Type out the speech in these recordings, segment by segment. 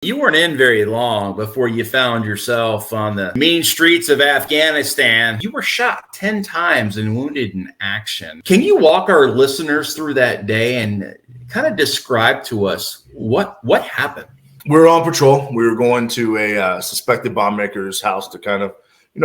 You weren't in very long before you found yourself on the mean streets of Afghanistan. You were shot 10 times and wounded in action. Can you walk our listeners through that day and kind of describe to us what happened? We were on patrol. We were going to a suspected bomb maker's house to kind of,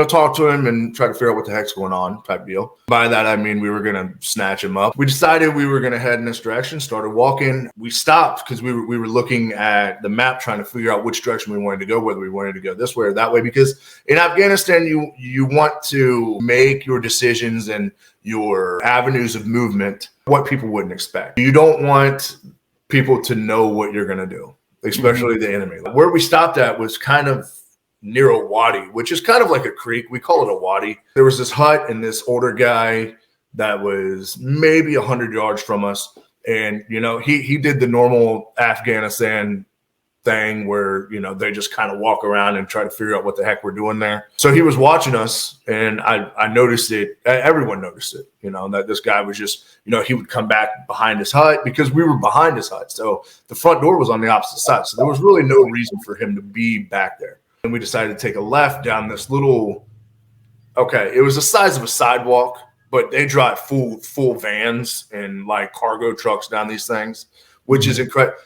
talk to him and try to figure out what the heck's going on type deal. By that, I mean, we were going to snatch him up. We decided we were going to head in this direction, started walking. We stopped because we were looking at the map, trying to figure out which direction we wanted to go, whether we wanted to go this way or that way. Because in Afghanistan, you want to make your decisions and your avenues of movement what people wouldn't expect. You don't want people to know what you're going to do, especially the enemy. Where we stopped at was kind of near a wadi, which is kind of like a creek. We call it a wadi. There was this hut and this older guy that was maybe 100 yards from us. And, he did the normal Afghanistan thing where, they just kind of walk around and try to figure out what the heck we're doing there. So he was watching us, and I noticed it. Everyone noticed it, that this guy was just, he would come back behind his hut because we were behind his hut. So the front door was on the opposite side. So there was really no reason for him to be back there. And we decided to take a left down this it was the size of a sidewalk, but they drive full vans and like cargo trucks down these things, which is incredible.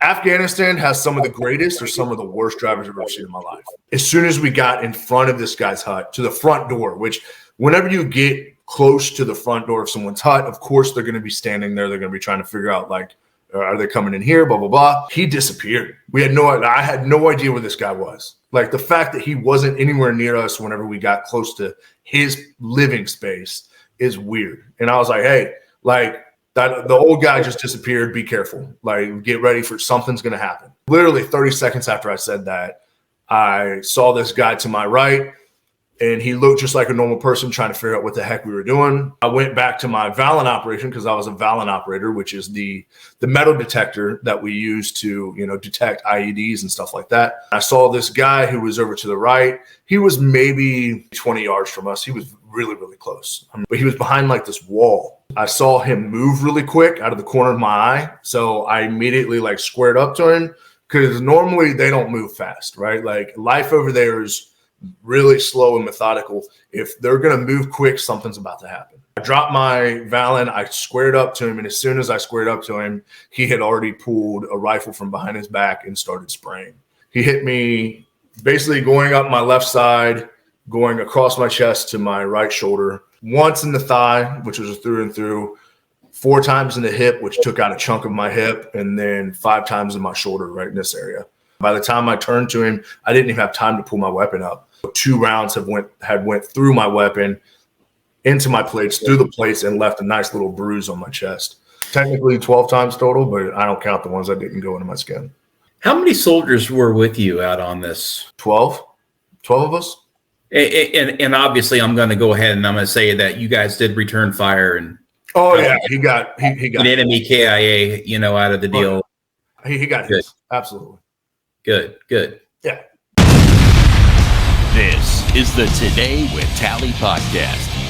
Afghanistan has some of the greatest or some of the worst drivers I've ever seen in my life. As soon as we got in front of this guy's hut to the front door, which whenever you get close to the front door of someone's hut, of course, they're going to be standing there. They're going to be trying to figure out, like, are they coming in here? Blah, blah, blah. He disappeared. I had no idea where this guy was. Like, the fact that he wasn't anywhere near us whenever we got close to his living space is weird. And I was like, hey, like, the old guy just disappeared. Be careful. Like, get ready for something's going to happen. Literally 30 seconds after I said that, I saw this guy to my right, and he looked just like a normal person trying to figure out what the heck we were doing. I went back to my Valen operation because I was a Valen operator, which is the metal detector that we use to, detect IEDs and stuff like that. I saw this guy who was over to the right. He was maybe 20 yards from us. He was really, really close. But he was behind like this wall. I saw him move really quick out of the corner of my eye. So I immediately squared up to him because normally they don't move fast, right? Like, life over there is really slow and methodical. If they're going to move quick, something's about to happen. I dropped my Valen. I squared up to him. And as soon as I squared up to him, he had already pulled a rifle from behind his back and started spraying. He hit me basically going up my left side, going across my chest to my right shoulder, once in the thigh, which was a through and through, 4 times in the hip, which took out a chunk of my hip, and then 5 times in my shoulder right in this area. By the time I turned to him, I didn't even have time to pull my weapon up. 2 rounds had went through my weapon, into my plates, through the plates, and left a nice little bruise on my chest. Technically 12 times total, but I don't count the ones that didn't go into my skin. How many soldiers were with you out on this? 12 of us. And obviously, I'm going to go ahead and I'm going to say that you guys did return fire and. Oh yeah, he got an enemy KIA, out of the deal. He got his. Absolutely. Good. Yeah. This is the Today with Tally podcast.